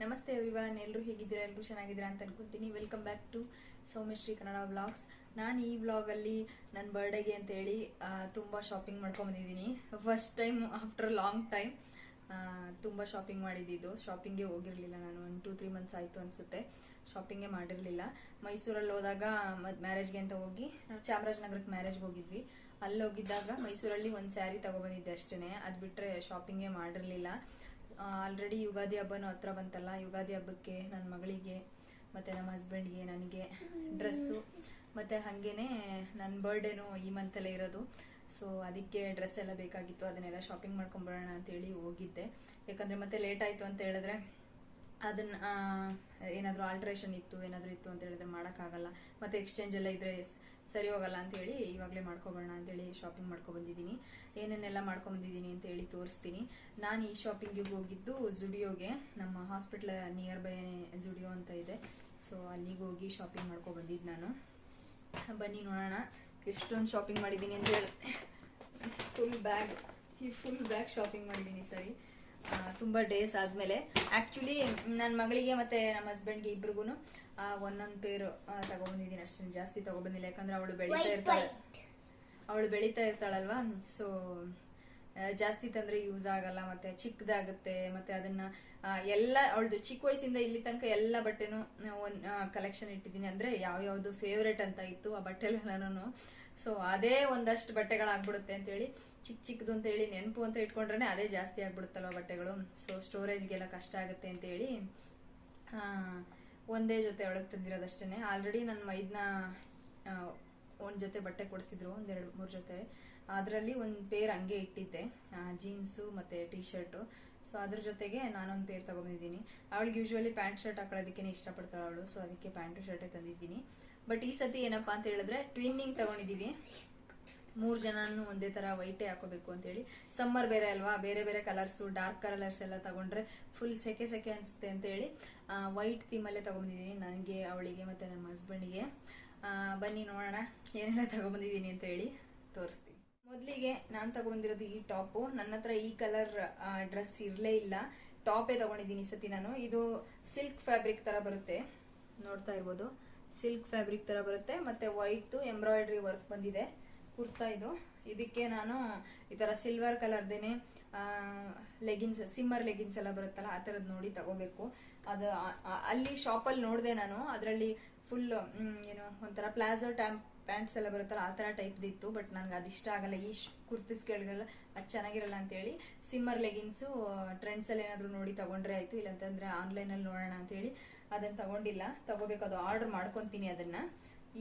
ನಮಸ್ತೆ ಎವ್ರಿವನ್, ಎಲ್ಲರೂ ಹೇಗಿದ್ದೀರಾ? ಎಲ್ಲರೂ ಚೆನ್ನಾಗಿದ್ದೀರಾ ಅಂತ ಅನ್ಕೊಂತೀನಿ. Welcome back to Soumyashree Kannada vlogs. ನಾನು ಈ ವ್ಲಾಗಲ್ಲಿ ನನ್ನ ಬರ್ಡೇಗೆ ಅಂತೇಳಿ ತುಂಬ ಶಾಪಿಂಗ್ ಮಾಡ್ಕೊಂಬಂದಿದ್ದೀನಿ. First time after long time ತುಂಬ ಶಾಪಿಂಗ್ ಮಾಡಿದ್ದು. ಶಾಪಿಂಗ್ಗೆ ಹೋಗಿರಲಿಲ್ಲ ನಾನು. 1-2-3 ಮಂತ್ಸ್ ಆಯಿತು ಅನಿಸುತ್ತೆ ಶಾಪಿಂಗೇ ಮಾಡಿರಲಿಲ್ಲ. ಮೈಸೂರಲ್ಲಿ ಹೋದಾಗ ಮ್ಯಾರೇಜ್ಗೆ ಅಂತ ಹೋಗಿ ನಾವು ಚಾಮರಾಜನಗರಕ್ಕೆ ಮ್ಯಾರೇಜ್ಗೆ ಹೋಗಿದ್ವಿ. ಅಲ್ಲಿ ಹೋಗಿದ್ದಾಗ ಮೈಸೂರಲ್ಲಿ ಒಂದು ಸ್ಯಾರಿ ತಗೊಬಂದಿದ್ದೆ ಅಷ್ಟೇ. ಅದು ಬಿಟ್ಟರೆ ಶಾಪಿಂಗೇ ಮಾಡಿರಲಿಲ್ಲ. ಆಲ್ರೆಡಿ ಯುಗಾದಿ ಹಬ್ಬನೂ ಹತ್ರ ಬಂತಲ್ಲ. ಯುಗಾದಿ ಹಬ್ಬಕ್ಕೆ ನನ್ನ ಮಗಳಿಗೆ ಮತ್ತು ನಮ್ಮ ಹಸ್ಬೆಂಡ್ಗೆ ನನಗೆ ಡ್ರೆಸ್ಸು ಮತ್ತು ಹಾಗೇನೆ ನನ್ನ ಬರ್ಡೇನೂ ಈ ಮಂತಲ್ಲೇ ಇರೋದು. ಸೊ ಅದಕ್ಕೆ ಡ್ರೆಸ್ ಎಲ್ಲ ಬೇಕಾಗಿತ್ತು. ಅದನ್ನೆಲ್ಲ ಶಾಪಿಂಗ್ ಮಾಡ್ಕೊಂಬರೋಣ ಅಂತೇಳಿ ಹೋಗಿದ್ದೆ. ಯಾಕಂದರೆ ಮತ್ತೆ ಲೇಟ್ ಆಯಿತು ಅಂತ ಹೇಳಿದ್ರೆ ಅದನ್ನು ಏನಾದರೂ ಆಲ್ಟ್ರೇಷನ್ ಏನಾದರೂ ಇತ್ತು ಅಂತ ಹೇಳಿದ್ರೆ ಮಾಡೋಕ್ಕಾಗಲ್ಲ. ಮತ್ತು ಎಕ್ಸ್ಚೇಂಜ್ ಎಲ್ಲ ಇದ್ರೆ ಸರಿ ಹೋಗಲ್ಲ ಅಂತೇಳಿ ಇವಾಗಲೇ ಮಾಡ್ಕೊಬೋಣ ಅಂತೇಳಿ ಶಾಪಿಂಗ್ ಮಾಡ್ಕೊಬಂದಿದ್ದೀನಿ. ಏನೇನೆಲ್ಲ ಮಾಡ್ಕೊಂಬಂದಿದ್ದೀನಿ ಅಂತೇಳಿ ತೋರಿಸ್ತೀನಿ. ನಾನು ಈ ಶಾಪಿಂಗಿಗೆ ಹೋಗಿದ್ದು ಜುಡಿಯೋಗೆ. ನಮ್ಮ ಹಾಸ್ಪಿಟ್ಲ್ ನಿಯರ್ ಬೈನೇ ಜುಡಿಯೋ ಅಂತ ಇದೆ. ಸೊ ಅಲ್ಲಿಗೆ ಹೋಗಿ ಶಾಪಿಂಗ್ ಮಾಡ್ಕೊಬಂದಿದ್ದು ನಾನು. ಬನ್ನಿ ನೋಡೋಣ ಎಷ್ಟೊಂದು ಶಾಪಿಂಗ್ ಮಾಡಿದ್ದೀನಿ ಅಂತ ಹೇಳಿ. ಫುಲ್ ಬ್ಯಾಗ್ ಶಾಪಿಂಗ್ ಮಾಡಿದ್ದೀನಿ. ಸರಿ, ತುಂಬ ಡೇಸ್ ಆದಮೇಲೆ ಆ್ಯಕ್ಚುಲಿ ನನ್ನ ಮಗಳಿಗೆ ಮತ್ತು ನಮ್ಮ ಹಸ್ಬೆಂಡ್ಗೆ ಇಬ್ರಿಗೂ ಒಂದೊಂದು ಪೇರು ತಗೊಬಂದಿದ್ದೀನಿ ಅಷ್ಟೇ. ಜಾಸ್ತಿ ತಗೊಬಂದಿಲ್ಲ, ಯಾಕಂದರೆ ಅವಳು ಬೆಳೀತಾ ಇರ್ತಾಳಲ್ವಾ. ಸೊ ಜಾಸ್ತಿ ತಂದರೆ ಯೂಸ್ ಆಗಲ್ಲ, ಮತ್ತು ಚಿಕ್ಕದಾಗುತ್ತೆ. ಮತ್ತು ಅದನ್ನು ಎಲ್ಲ ಅವಳದು ಚಿಕ್ಕ ವಯಸ್ಸಿಂದ ಇಲ್ಲಿ ತನಕ ಎಲ್ಲ ಬಟ್ಟೆನೂ ಒಂದು ಕಲೆಕ್ಷನ್ ಇಟ್ಟಿದ್ದೀನಿ. ಅಂದರೆ ಯಾವ್ಯಾವುದು ಫೇವ್ರೇಟ್ ಅಂತ ಇತ್ತು ಆ ಬಟ್ಟೆಲ್ಲ. ಸೊ ಅದೇ ಒಂದಷ್ಟು ಬಟ್ಟೆಗಳಾಗ್ಬಿಡುತ್ತೆ ಅಂತೇಳಿ ಚಿಕ್ಕದು ಅಂತೇಳಿ ನೆನಪು ಅಂತ ಇಟ್ಕೊಂಡ್ರೆ ಅದೇ ಜಾಸ್ತಿ ಆಗ್ಬಿಡುತ್ತಲ್ವ ಬಟ್ಟೆಗಳು. ಸೊ ಸ್ಟೋರೇಜ್ಗೆಲ್ಲ ಕಷ್ಟ ಆಗುತ್ತೆ ಅಂತೇಳಿ ಒಂದೇ ಜೊತೆ ಒಳಗೆ ತಂದಿರೋದಷ್ಟೇ. ಆಲ್ರೆಡಿ ನನ್ನ ಮೈದನ ಒಂದು ಜೊತೆ ಬಟ್ಟೆ ಕೊಡಿಸಿದ್ರು, 1-2-3 ಜೊತೆ. ಅದರಲ್ಲಿ ಒಂದು ಪೇರ್ ಹಂಗೆ ಇಟ್ಟಿದ್ದೆ, ಜೀನ್ಸು ಮತ್ತು ಟೀ ಶರ್ಟು. ಸೊ ಅದ್ರ ಜೊತೆಗೆ ನಾನೊಂದು ಪೇರ್ ತಗೊಂಡಿದ್ದೀನಿ. ಅವಳಿಗೆ ಯೂಶ್ವಲಿ ಪ್ಯಾಂಟ್ ಶರ್ಟ್ ಹಾಕೊಳ್ಳೋದಕ್ಕೆ ಇಷ್ಟಪಡ್ತಾಳೆ ಅವಳು. ಸೊ ಅದಕ್ಕೆ ಪ್ಯಾಂಟು ಶರ್ಟೇ ತಂದಿದ್ದೀನಿ. ಬಟ್ ಈ ಸತಿ ಏನಪ್ಪಾ ಅಂತ ಹೇಳಿದ್ರೆ ಟ್ವಿನ್ನಿಂಗ್ ತಗೊಂಡಿದ್ದೀವಿ. 3 ಜನನು ಒಂದೇ ತರ ವೈಟೇ ಹಾಕೋಬೇಕು ಅಂತೇಳಿ. ಸಮ್ಮರ್ ಬೇರೆ ಅಲ್ವಾ, ಬೇರೆ ಬೇರೆ ಕಲರ್ಸು, ಡಾರ್ಕ್ ಕಲರ್ಸ್ ಎಲ್ಲ ತಗೊಂಡ್ರೆ ಫುಲ್ ಸೆಕೆ ಅನ್ಸುತ್ತೆ ಅಂತೇಳಿ ವೈಟ್ ಥೀಮಲ್ಲೇ ತಗೊಂಡಿದ್ದೀನಿ, ನನಗೆ, ಅವಳಿಗೆ ಮತ್ತು ನಮ್ಮ ಹಸ್ಬೆಂಡಿಗೆ. ಬನ್ನಿ ನೋಡೋಣ ಏನೆಲ್ಲ ತಗೊಂಬಂದಿದ್ದೀನಿ ಅಂತ ಹೇಳಿ ತೋರಿಸ್ತೀನಿ. ಮೊದಲಿಗೆ ನಾನು ತಗೊಂಡಿರೋದು ಈ ಟಾಪು. ನನ್ನ ಹತ್ರ ಈ ಕಲರ್ ಡ್ರೆಸ್ ಇರಲೇ ಇಲ್ಲ, ಟಾಪೇ ತಗೊಂಡಿದ್ದೀನಿ ಈ ಸತಿ ನಾನು. ಇದು ಸಿಲ್ಕ್ ಫ್ಯಾಬ್ರಿಕ್ ತರ ಬರುತ್ತೆ, ನೋಡ್ತಾ ಇರ್ಬೋದು. ಸಿಲ್ಕ್ ಫ್ಯಾಬ್ರಿಕ್ ತರ ಬರುತ್ತೆ, ಮತ್ತೆ ವೈಟ್ ಎಂಬ್ರಾಯ್ಡ್ರಿ ವರ್ಕ್ ಬಂದಿದೆ ಕುರ್ತಾ ಇದು. ಇದಕ್ಕೆ ನಾನು ಈ ತರ ಸಿಲ್ವರ್ ಕಲರ್ದೇನೆ ಲೆಗಿನ್ಸ್, ಸಿಮ್ಮರ್ ಲೆಗಿನ್ಸ್ ಎಲ್ಲ ಬರುತ್ತಲ್ಲ ಆ ಥರದ್ದು ನೋಡಿ ತಗೋಬೇಕು. ಅದು ಅಲ್ಲಿ ಶಾಪಲ್ಲಿ ನೋಡಿದೆ ನಾನು. ಅದರಲ್ಲಿ ಫುಲ್ ಏನು ಒಂಥರ ಪ್ಲಾಜೋ ಪ್ಯಾಂಟ್ಸ್ ಎಲ್ಲ ಬರುತ್ತಲ್ಲ ಆ ಥರ ಟೈಪ್ದಿತ್ತು. ಬಟ್ ನನಗೆ ಅದು ಇಷ್ಟ ಆಗಲ್ಲ, ಈ ಕುರ್ತಿಸ್ಗಳಿಗೆಲ್ಲ ಅದು ಚೆನ್ನಾಗಿರಲ್ಲ ಅಂತೇಳಿ ಸಿಮ್ಮರ್ ಲೆಗಿನ್ಸು ಟ್ರೆಂಡ್ಸಲ್ಲಿ ಏನಾದರೂ ನೋಡಿ ತಗೊಂಡ್ರೆ ಆಯಿತು, ಇಲ್ಲಾಂತಂದರೆ ಆನ್ಲೈನಲ್ಲಿ ನೋಡೋಣ ಅಂತೇಳಿ ಅದನ್ನು ತಗೊಂಡಿಲ್ಲ. ತಗೋಬೇಕು, ಅದು ಆರ್ಡರ್ ಮಾಡ್ಕೊತೀನಿ ಅದನ್ನು.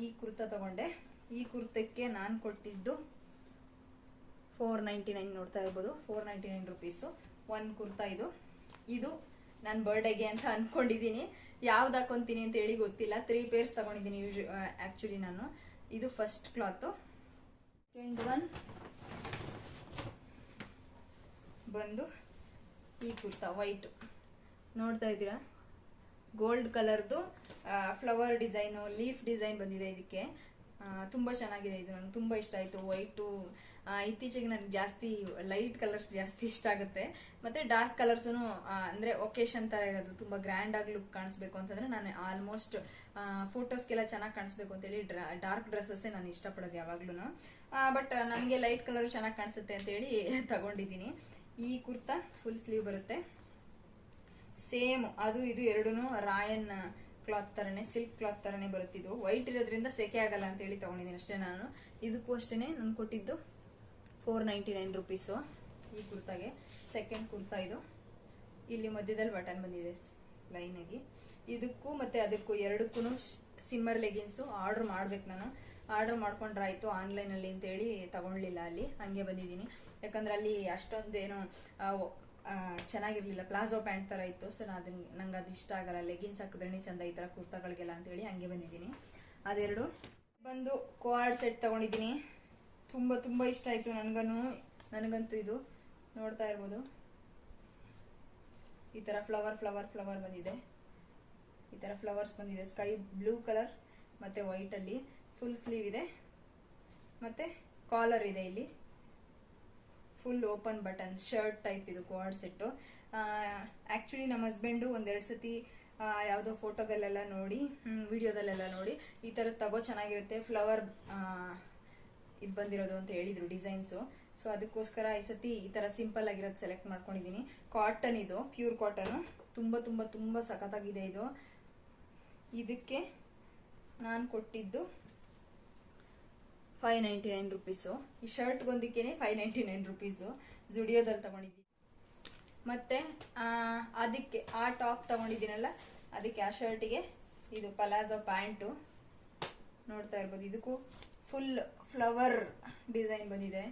ಈ ಕುರ್ತಾ ತಗೊಂಡೆ. ಈ ಕುರ್ತಕ್ಕೆ ನಾನು ಕೊಟ್ಟಿದ್ದು 499, ನೋಡ್ತಾ ಇರ್ಬೋದು. 499 ರುಪೀಸು ಒಂದು ಕುರ್ತಾ. ಇದು ನಾನು ಬರ್ಡೇಗೆ ಅಂತ ಅನ್ಕೊಂಡಿದ್ದೀನಿ. ಯಾವ್ದು ಹಾಕೊಂತೀನಿ ಅಂತ ಹೇಳಿ ಗೊತ್ತಿಲ್ಲ. 3 ಪೇರ್ಸ್ ತಗೊಂಡಿದ್ದೀನಿ ಆ್ಯಕ್ಚುಲಿ ನಾನು. ಇದು ಫಸ್ಟ್ ಕ್ಲಾತು. ಸೆಕೆಂಡ್ ಒನ್ ಬಂದು ಈ ಕುರ್ತಾ ವೈಟು, ನೋಡ್ತಾ ಇದ್ದೀರಾ, ಗೋಲ್ಡ್ ಕಲರ್ದು ಫ್ಲವರ್ ಡಿಸೈನು, ಲೀಫ್ ಡಿಸೈನ್ ಬಂದಿದೆ ಇದಕ್ಕೆ. ತುಂಬ ಚೆನ್ನಾಗಿದೆ. ಇದು ನನಗೆ ತುಂಬ ಇಷ್ಟ ಆಯಿತು. ವೈಟು ಇತ್ತೀಚೆಗೆ ನನಗೆ ಜಾಸ್ತಿ ಲೈಟ್ ಕಲರ್ಸ್ ಜಾಸ್ತಿ ಇಷ್ಟ ಆಗುತ್ತೆ. ಮತ್ತು ಡಾರ್ಕ್ ಕಲರ್ಸೂ ಅಂದರೆ ಒಕೇಶನ್ ಥರ ಇರೋದು, ತುಂಬ ಗ್ರ್ಯಾಂಡಾಗಿ ಲುಕ್ ಕಾಣಿಸ್ಬೇಕು ಅಂತಂದರೆ ನಾನು ಆಲ್ಮೋಸ್ಟ್ ಫೋಟೋಸ್ಗೆಲ್ಲ ಚೆನ್ನಾಗಿ ಕಾಣಿಸ್ಬೇಕು ಅಂತೇಳಿ ಡಾರ್ಕ್ ಡ್ರೆಸ್ಸಸ್ಸೇ ನಾನು ಇಷ್ಟಪಡೋದು ಯಾವಾಗ್ಲೂ. ಬಟ್ ನನಗೆ ಲೈಟ್ ಕಲರ್ ಚೆನ್ನಾಗಿ ಕಾಣಿಸುತ್ತೆ ಅಂತೇಳಿ ತಗೊಂಡಿದ್ದೀನಿ. ಈ ಕುರ್ತಾ ಫುಲ್ ಸ್ಲೀವ್ ಬರುತ್ತೆ, ಸೇಮ್ ಅದು ಇದು ಎರಡೂ ರಾಯನ್ ಕ್ಲಾತ್ ತರನೇ, ಸಿಲ್ಕ್ ಕ್ಲಾತ್ ತರನೇ ಬರುತ್ತಿದ್ದು. ವೈಟ್ ಇರೋದ್ರಿಂದ ಸೆಕೆ ಆಗಲ್ಲ ಅಂತೇಳಿ ತಗೊಂಡಿದ್ದೀನಿ ಅಷ್ಟೇ ನಾನು. ಇದಕ್ಕೂ ಅಷ್ಟೇ ನಾನು ಕೊಟ್ಟಿದ್ದು 499 ರುಪೀಸು ಈ ಕುರ್ತಾಗೆ. ಸೆಕೆಂಡ್ ಕುರ್ತಾ ಇದು. ಇಲ್ಲಿ ಮಧ್ಯದಲ್ಲಿ ಬಟನ್ ಬಂದಿದೆ ಲೈನಾಗಿ. ಇದಕ್ಕೂ ಮತ್ತು ಅದಕ್ಕೂ ಎರಡಕ್ಕೂ ಸಿಮ್ಮರ್ ಲೆಗಿನ್ಸು ಆರ್ಡರ್ ಮಾಡ್ಬೇಕು ನಾನು. ಆರ್ಡರ್ ಮಾಡ್ಕೊಂಡ್ರೆ ಆಯಿತು ಆನ್ಲೈನಲ್ಲಿ ಅಂತೇಳಿ ತಗೊಳ್ಳಿಲ್ಲ, ಅಲ್ಲಿ ಹಂಗೆ ಬಂದಿದ್ದೀನಿ. ಯಾಕಂದ್ರೆ ಅಲ್ಲಿ ಅಷ್ಟೊಂದೇನು ಚೆನ್ನಾಗಿರ್ಲಿಲ್ಲ, ಪ್ಲಾಜೋ ಪ್ಯಾಂಟ್ ತರ ಇತ್ತು. ಸೊ ನಂಗೆ ಅದು ಇಷ್ಟ ಆಗಲ್ಲ, ಲೆಗಿನ್ಸ್ ಹಾಕಿದ್ರೇನೆ ಚಂದ ಈ ತರ ಕುರ್ತಾಗಳಿಗೆಲ್ಲ ಅಂತೇಳಿ ಹಂಗೆ ಬಂದಿದ್ದೀನಿ. ಅದೆರಡು ಬಂದು ಕೋಆರ್ಡ್ ಸೆಟ್ ತಗೊಂಡಿದ್ದೀನಿ. ತುಂಬ ಇಷ್ಟ ಆಯಿತು ನನಗಂತೂ ಇದು. ನೋಡ್ತಾ ಇರ್ಬೋದು, ಈ ಥರ ಫ್ಲವರ್ ಬಂದಿದೆ. ಈ ಥರ ಫ್ಲವರ್ಸ್ ಬಂದಿದೆ, ಸ್ಕೈ ಬ್ಲೂ ಕಲರ್ ಮತ್ತು ವೈಟಲ್ಲಿ. ಫುಲ್ ಸ್ಲೀವ್ ಇದೆ ಮತ್ತು ಕಾಲರ್ ಇದೆ. ಇಲ್ಲಿ full open button shirt type ಇದು ಕೋಆರ್ಡ್ ಸೆಟ್ಟು. ಆ್ಯಕ್ಚುಲಿ ನಮ್ಮ ಹಸ್ಬೆಂಡು ಒಂದೆರಡು ಸತಿ ಯಾವುದೋ ಫೋಟೋದಲ್ಲೆಲ್ಲ ನೋಡಿ ವಿಡಿಯೋದಲ್ಲೆಲ್ಲ ನೋಡಿ ಈ ಥರದ್ದು ತಗೋ ಚೆನ್ನಾಗಿರುತ್ತೆ ಫ್ಲವರ್ ಇದು ಬಂದಿರೋದು ಅಂತ ಹೇಳಿದ್ರು ಡಿಸೈನ್ಸು. ಸೊ ಅದಕ್ಕೋಸ್ಕರ ಈ ಸತಿ ಈ ಥರ ಸಿಂಪಲ್ ಆಗಿರೋದು ಸೆಲೆಕ್ಟ್ ಮಾಡ್ಕೊಂಡಿದ್ದೀನಿ. ಕಾಟನ್ ಇದು, ಪ್ಯೂರ್ ಕಾಟನು, ತುಂಬ ತುಂಬ ತುಂಬ ಸಖತ್ತಾಗಿದೆ ಇದು. ಇದಕ್ಕೆ ನಾನು ಕೊಟ್ಟಿದ್ದು 599 ರುಪೀಸು. ಈ ಶರ್ಟ್ಗೊಂದಿಕ್ಕೇನೆ 599 ರುಪೀಸು ಜುಡಿಯೋದಲ್ಲಿ ತಗೊಂಡಿದ್ದೀನಿ. ಮತ್ತೆ ಅದಕ್ಕೆ ಆ ಟಾಪ್ ತಗೊಂಡಿದ್ದೀನಲ್ಲ, ಅದಕ್ಕೆ ಆ ಶರ್ಟಿಗೆ ಇದು ಪಲಾಜೋ ಪ್ಯಾಂಟು ನೋಡ್ತಾ ಇರ್ಬೋದು. ಇದಕ್ಕೂ ಫುಲ್ ಫ್ಲವರ್ ಡಿಸೈನ್ ಬಂದಿದೆ,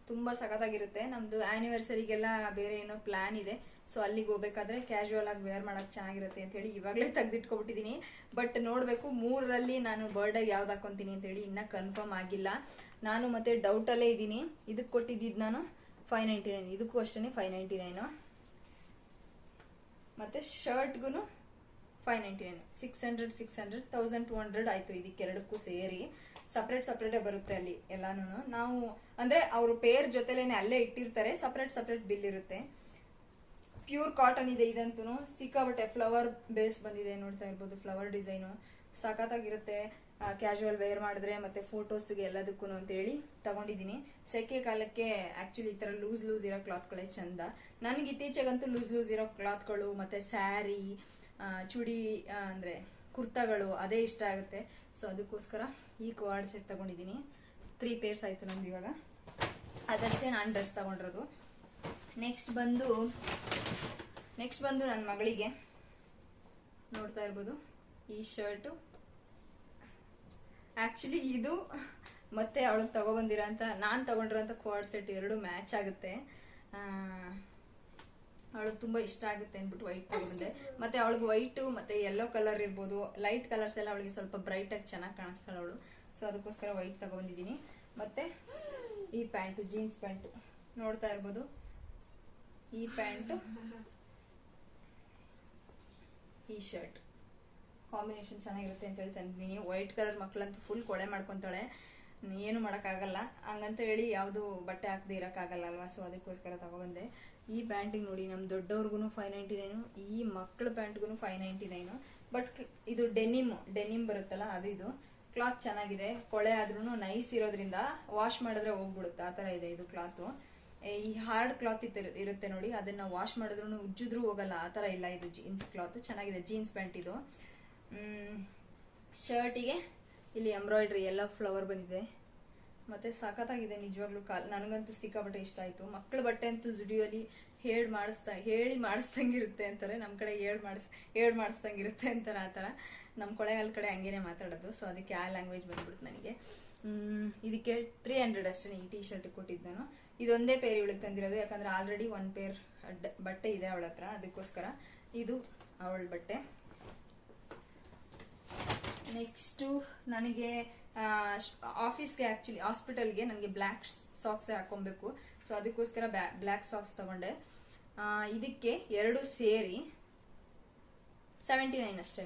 ತುಂಬ ಸಖತ್ತಾಗಿರುತ್ತೆ. ನಮ್ಮದು ಆ್ಯನಿವರ್ಸರಿಗೆಲ್ಲ ಬೇರೆ ಏನೋ ಪ್ಲ್ಯಾನ್ ಇದೆ, ಸೊ ಅಲ್ಲಿಗೆ ಹೋಗ್ಬೇಕಾದ್ರೆ ಕ್ಯಾಶುವಲ್ ಆಗಿ ವೇರ್ ಮಾಡೋಕೆ ಚೆನ್ನಾಗಿರುತ್ತೆ ಅಂತೇಳಿ ಇವಾಗಲೇ ತೆಗೆದಿಟ್ಕೊಬಿಟ್ಟಿದ್ದೀನಿ. ಬಟ್ ನೋಡಬೇಕು 3ರಲ್ಲಿ ನಾನು ಬರ್ಡೇಗೆ ಯಾವ್ದು ಹಾಕೊತೀನಿ ಅಂತೇಳಿ ಇನ್ನೂ ಕನ್ಫರ್ಮ್ ಆಗಿಲ್ಲ. ನಾನು ಮತ್ತೆ ಡೌಟಲ್ಲೇ ಇದ್ದೀನಿ. ಇದಕ್ಕೆ ಕೊಟ್ಟಿದ್ದು ನಾನು 599, ಇದಕ್ಕೂ ಅಷ್ಟೇ 599. ಮತ್ತು ಶರ್ಟ್ಗೂ 599, 600 1200 ಆಯಿತು ಇದಕ್ಕೆರಡಕ್ಕೂ ಸೇರಿ. ಸಪ್ರೇಟೇ ಬರುತ್ತೆ ಅಲ್ಲಿ ಎಲ್ಲಾನು. ನಾವು ಅಂದರೆ ಅವರು ಪೇರ್ ಜೊತೆಲೇನೆ ಅಲ್ಲೇ ಇಟ್ಟಿರ್ತಾರೆ, ಸಪ್ರೇಟ್ ಬಿಲ್ ಇರುತ್ತೆ. ಪ್ಯೂರ್ ಕಾಟನ್ ಇದೆ ಇದಂತೂ, ಸಿಕ್ಕಾಬಟ್ಟೆ ಫ್ಲವರ್ ಬೇಸ್ ಬಂದಿದೆ, ನೋಡ್ತಾ ಇರ್ಬೋದು. ಫ್ಲವರ್ ಡಿಸೈನು ಸಖತ್ತಾಗಿರುತ್ತೆ ಕ್ಯಾಶುವಲ್ ವೇರ್ ಮಾಡಿದ್ರೆ ಮತ್ತು ಫೋಟೋಸ್ಗೆ ಎಲ್ಲದಕ್ಕೂ ಅಂತೇಳಿ ತಗೊಂಡಿದ್ದೀನಿ. ಸೆಕೆ ಕಾಲಕ್ಕೆ ಆ್ಯಕ್ಚುಲಿ ಈ ಥರ ಲೂಸ್ ಇರೋ ಕ್ಲಾತ್ಗಳೇ ಚಂದ. ನನಗೆ ಇತ್ತೀಚೆಗಂತೂ ಲೂಸ್ ಇರೋ ಕ್ಲಾತ್ಗಳು ಮತ್ತು ಸ್ಯಾರಿ, ಚೂಡಿ ಅಂದರೆ ಕುರ್ತಾಗಳು ಅದೇ ಇಷ್ಟ ಆಗುತ್ತೆ. ಸೊ ಅದಕ್ಕೋಸ್ಕರ ಈ ಕೋಆರ್ಡ್ ಸೆಟ್ ತಗೊಂಡಿದ್ದೀನಿ. 3 ಪೇರ್ಸ್ ಆಯಿತು ನಮ್ದು ಇವಾಗ. ಅದಷ್ಟೇ ನಾನು ಡ್ರೆಸ್ ತಗೊಂಡಿರೋದು. ನೆಕ್ಸ್ಟ್ ಬಂದು ನನ್ನ ಮಗಳಿಗೆ ನೋಡ್ತಾ ಇರ್ಬೋದು ಈ ಶರ್ಟು. ಆ್ಯಕ್ಚುಲಿ ಇದು ಮತ್ತೆ ಅವಳಿಗೆ ತಗೊಬಂದಿರೋಂಥ ನಾನು ತಗೊಂಡಿರೋಂಥ ಕೋಆರ್ಡ್ ಸೆಟ್ ಎರಡು ಮ್ಯಾಚ್ ಆಗುತ್ತೆ. ಅವಳಿಗೆ ತುಂಬ ಇಷ್ಟ ಆಗುತ್ತೆ ಅಂದ್ಬಿಟ್ಟು ವೈಟ್ ತಗೊಂಡೆ. ಮತ್ತು ಅವಳಿಗೆ ವೈಟು ಮತ್ತು ಯೆಲ್ಲೋ ಕಲರ್ ಇರ್ಬೋದು, ಲೈಟ್ ಕಲರ್ಸ್ ಎಲ್ಲ ಅವಳಿಗೆ ಸ್ವಲ್ಪ ಬ್ರೈಟಾಗಿ ಚೆನ್ನಾಗಿ ಕಾಣಿಸ್ತಾಳೆ ಅವಳು. ಸೊ ಅದಕ್ಕೋಸ್ಕರ ವೈಟ್ ತಗೊಬಂದಿದ್ದೀನಿ. ಮತ್ತು ಈ ಪ್ಯಾಂಟು, ಜೀನ್ಸ್ ಪ್ಯಾಂಟು ನೋಡ್ತಾ ಇರ್ಬೋದು. ಈ ಪ್ಯಾಂಟು, ಈ ಶರ್ಟ್ ಕಾಂಬಿನೇಷನ್ ಚೆನ್ನಾಗಿರುತ್ತೆ ಅಂತೇಳಿ ತಂದಿದ್ದೀನಿ. ವೈಟ್ ಕಲರ್ ಮಕ್ಕಳಂತೂ ಫುಲ್ ಕೊಳೆ ಮಾಡ್ಕೊತಾಳೆ, ಏನು ಮಾಡೋಕ್ಕಾಗಲ್ಲ. ಹಂಗಂತ ಹೇಳಿ ಯಾವುದು ಬಟ್ಟೆ ಹಾಕದೆ ಇರೋಕ್ಕಾಗಲ್ಲ ಅಲ್ವಾ. ಸೊ ಅದಕ್ಕೋಸ್ಕರ ತಗೊಬಂದೆ. ಈ ಪ್ಯಾಂಟಿಗೆ ನೋಡಿ, ನಮ್ಮ ದೊಡ್ಡವ್ರಿಗೂ 599, ಈ ಮಕ್ಕಳ ಪ್ಯಾಂಟ್ಗೂ 599. ಬಟ್ ಇದು ಡೆನಿಮ್ ಬರುತ್ತಲ್ಲ ಅದು. ಇದು ಕ್ಲಾತ್ ಚೆನ್ನಾಗಿದೆ, ಕೊಳೆ ಆದ್ರೂ ನೈಸ್ ಇರೋದ್ರಿಂದ ವಾಶ್ ಮಾಡಿದ್ರೆ ಹೋಗ್ಬಿಡುತ್ತೆ, ಆ ಥರ ಇದೆ ಇದು ಕ್ಲಾತು. ಈ ಹಾರ್ಡ್ ಕ್ಲಾತ್ ಇರುತ್ತೆ ನೋಡಿ, ಅದನ್ನ ವಾಶ್ ಮಾಡಿದ್ರು ಉಜ್ಜಿದ್ರೂ ಹೋಗಲ್ಲ, ಆ ಥರ ಇಲ್ಲ. ಇದು ಜೀನ್ಸ್ ಕ್ಲಾತ್ ಚೆನ್ನಾಗಿದೆ, ಜೀನ್ಸ್ ಪ್ಯಾಂಟ್ ಇದು. ಶರ್ಟಿಗೆ ಇಲ್ಲಿ ಎಂಬ್ರಾಯ್ಡ್ರಿ ಎಲ್ಲ ಫ್ಲವರ್ ಬಂದಿದೆ, ಮತ್ತು ಸಖತ್ತಾಗಿದೆ ನಿಜವಾಗ್ಲೂ. ನನಗಂತೂ ಸಿಕ್ಕಾಬಟ್ಟೆ ಇಷ್ಟ ಆಯಿತು. ಮಕ್ಕಳ ಬಟ್ಟೆ ಅಂತೂ ಜುಡಿಯೋಲಿ ಹೇಳಿ ಮಾಡಿಸ್ದಂಗಿರುತ್ತೆ ಅಂತಾರೆ. ನಮ್ಮ ಕಡೆ ಹೇಳಿ ಮಾಡಿಸ್ದಂಗಿರುತ್ತೆ ಅಂತಾರೆ, ಆ ಥರ. ನಮ್ಮ ಕೊಳೆಗಾಲ ಕಡೆ ಹಂಗೇನೆ ಮಾತಾಡೋದು. ಸೊ ಅದಕ್ಕೆ ಆ ಲ್ಯಾಂಗ್ವೇಜ್ ಬಂದ್ಬಿಡ್ತು ನನಗೆ. ಇದಕ್ಕೆ 300 ಅಷ್ಟೇ ಈ ಟೀ ಶರ್ಟ್ ಕೊಟ್ಟಿದ್ದು ನಾನು. ಇದೊಂದೇ ಪೇರ್ ಇವಳಿಗೆ ತಂದಿರೋದು, ಯಾಕಂದರೆ ಆಲ್ರೆಡಿ 1 ಪೇರ್ ಬಟ್ಟೆ ಇದೆ ಅವಳ ಹತ್ರ, ಅದಕ್ಕೋಸ್ಕರ ಇದು ಅವಳ ಬಟ್ಟೆ. ನೆಕ್ಸ್ಟು ನನಗೆ ಆಫೀಸ್ಗೆ, ಆ್ಯಕ್ಚುಲಿ ಹಾಸ್ಪಿಟಲ್ಗೆ ನನಗೆ ಬ್ಲ್ಯಾಕ್ ಸಾಕ್ಸೇ ಹಾಕೊಬೇಕು. ಸೊ ಅದಕ್ಕೋಸ್ಕರ ಬ್ಲ್ಯಾಕ್ ಸಾಕ್ಸ್ ತಗೊಂಡೆ. ಇದಕ್ಕೆ ಎರಡು ಸೇರಿ 79 ಅಷ್ಟೇ.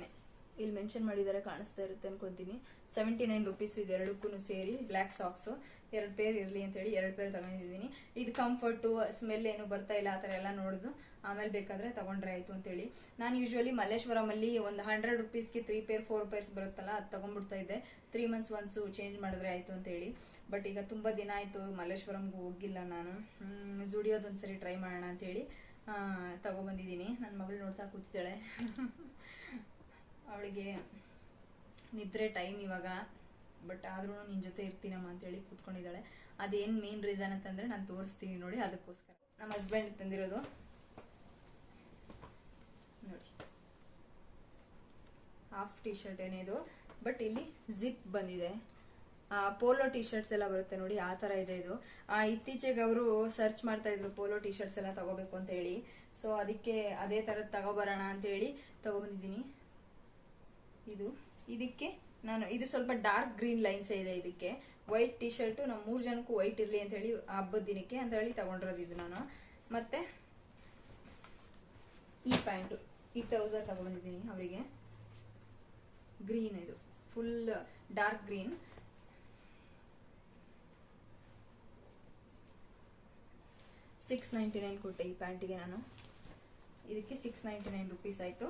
ಇಲ್ಲಿ ಮೆನ್ಷನ್ ಮಾಡಿದ್ದಾರೆ, ಕಾಣಿಸ್ತಾ ಇರುತ್ತೆ ಅನ್ಕೊಂತೀನಿ. 79 ರುಪೀಸು ಇದೆರಡಕ್ಕೂ ಸೇರಿ ಬ್ಲ್ಯಾಕ್ ಸಾಕ್ಸು. 2 ಪೇರ್ ಇರಲಿ ಅಂತೇಳಿ 2 ಪೇರ್ ತಗೊಂಡಿದ್ದೀನಿ. ಇದು ಕಂಫರ್ಟು, ಸ್ಮೆಲ್ ಏನು ಬರ್ತಾ ಇಲ್ಲ, ಆ ಥರ ಎಲ್ಲ ನೋಡಿದು ಆಮೇಲೆ ಬೇಕಾದರೆ ತಗೊಂಡ್ರೆ ಆಯಿತು ಅಂತೇಳಿ. ನಾನು ಯೂಶ್ವಲಿ ಮಲ್ಲೇಶ್ವರಮಲ್ಲಿ ಒಂದು 100 ರುಪೀಸ್ಗೆ 3 ಪೇರ್ 4 ಪೇರ್ಸ್ ಬರುತ್ತಲ್ಲ, ಅದು ತಗೊಂಡ್ಬಿಡ್ತಾ ಇದ್ದೆ. 3 ಮಂತ್ಸ್ ಒನ್ಸು ಚೇಂಜ್ ಮಾಡಿದ್ರೆ ಆಯಿತು ಅಂತೇಳಿ. ಬಟ್ ಈಗ ತುಂಬ ದಿನ ಆಯಿತು ಮಲ್ಲೇಶ್ವರಂಗೂ ಹೋಗಿಲ್ಲ ನಾನು. ಜುಡಿಯೋದೊಂದ್ಸರಿ ಟ್ರೈ ಮಾಡೋಣ ಅಂತೇಳಿ ತಗೊಬಂದಿದ್ದೀನಿ. ನನ್ನ ಮಗಳು ನೋಡ್ತಾ ಕೂತಿದ್ದಾಳೆ. ಅವಳಿಗೆ ನಿದ್ರೆ ಟೈಮ್ ಇವಾಗ, ಬಟ್ ಆದ್ರೂ ನಿನ್ನ ಜೊತೆ ಇರ್ತೀನಮ್ಮ ಅಂತೇಳಿ ಕೂತ್ಕೊಂಡಿದ್ದಾಳೆ. ಅದೇನು ಮೇನ್ ರೀಸನ್ ಅಂತಂದರೆ ನಾನು ತೋರಿಸ್ತೀನಿ ನೋಡಿ, ಅದಕ್ಕೋಸ್ಕರ. ನಮ್ಮ ಹಸ್ಬೆಂಡ್ ತಂದಿರೋದು ನೋಡಿ, ಹಾಫ್ ಟೀ ಶರ್ಟ್ ಏನಿದು, ಬಟ್ ಇಲ್ಲಿ ಜಿಪ್ ಬಂದಿದೆ. ಪೋಲೋ ಟೀ ಶರ್ಟ್ಸ್ ಎಲ್ಲ ಬರುತ್ತೆ ನೋಡಿ, ಆ ಥರ ಇದೆ ಇದು. ಇತ್ತೀಚೆಗೆ ಅವರು ಸರ್ಚ್ ಮಾಡ್ತಾ ಇದ್ರು ಪೋಲೋ ಟೀ ಶರ್ಟ್ಸ್ ಎಲ್ಲ ತಗೋಬೇಕು ಅಂತ ಹೇಳಿ. ಸೊ ಅದಕ್ಕೆ ಅದೇ ಥರದ್ದು ತಗೋಬರೋಣ ಅಂತೇಳಿ ತಗೊಬಂದಿದ್ದೀನಿ. ಇದಕ್ಕೆ ನಾನು ಇದು ಸ್ವಲ್ಪ ಡಾರ್ಕ್ ಗ್ರೀನ್ ಲೈನ್ಸ್ ಇದೆ. ಇದಕ್ಕೆ ವೈಟ್ ಟೀ ಶರ್ಟು, ನಮ್ಮ 3 ಜನಕ್ಕೂ ವೈಟ್ ಇರಲಿ ಅಂತ ಹೇಳಿ ಹಬ್ಬದ ದಿನಕ್ಕೆ ಅಂತ ಹೇಳಿ ತಗೊಂಡಿರೋದು ಇದು ನಾನು. ಮತ್ತೆ ಈ ಪ್ಯಾಂಟು, ಈ ಟ್ರೌಸರ್ ತಗೊಂಡಿದ್ದೀನಿ ಅವರಿಗೆ, ಗ್ರೀನ್, ಇದು ಫುಲ್ ಡಾರ್ಕ್ ಗ್ರೀನ್. $699 ಕೊಟ್ಟೆ ಈ ಪ್ಯಾಂಟಿಗೆ ನಾನು. ಇದಕ್ಕೆ 699 ರುಪೀಸ್ ಆಯಿತು.